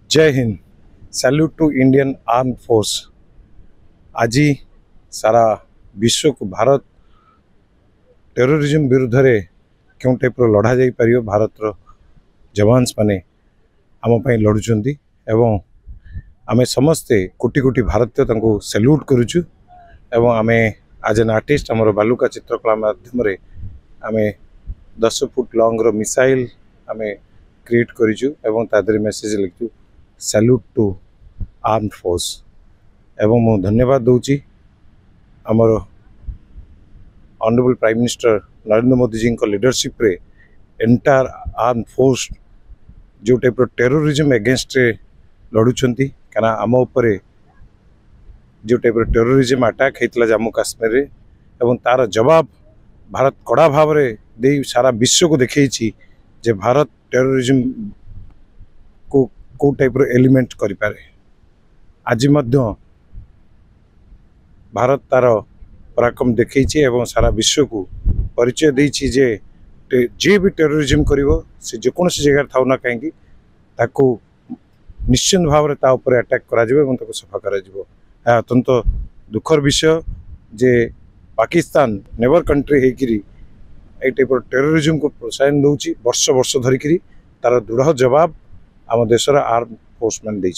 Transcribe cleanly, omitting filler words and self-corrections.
जय Hind. Salute to Indian arm force. आज सारा विश्व को भारत टेररिज्म विरुद्ध रे क्यों टाइप लड़ा जा पार भारत जवान्स माने आम लड़ुंट एवं आमे समस्ते कोटि कोटि भारतीय सैल्यूट करुचु एवं आमे आज एन आर्टिस्ट आमर बालुका चित्रकला माध्यम आमे 10 फुट लॉन्ग रो मिसाइल आमे क्रिएट करिचु एवं तादरे मेसेज लिखु सैल्यूट टू आर्म फोर्स एवं मु धन्यवाद दूची आमर honourable prime minister Narendra Modi ji को लीडरशिप रे एंटायर आर्म फोर्स जो टाइप टेररिज्म एगेंस्ट लड़ुंट क्या आम उपरे जो टाइप टेररिज्म अटैक होता जम्मू काश्मीर रे एवं तार जवाब भारत कड़ा भाव रे दे सारा विश्व को देखी जे भारत टेररिज्म को टाइप एलिमेंट करें। आज भारत तार पराक्रम देखी सारा विश्व को परिचय देछि जे भी टेररिज्म करिवो से जेकोसी जगह थाउ ना कहीं ताकू निश्चित भाव में तापर अटैक करा सफा करा अत्यंत दुखर विषय जे पाकिस्तान नेबर कंट्री होकरी ये टाइप टेररिज्म को प्रोत्साहन दौर वर्ष वर्ष धरिकी तार दृढ़ जवाब आम देशर आर्म फोर्स मैंने।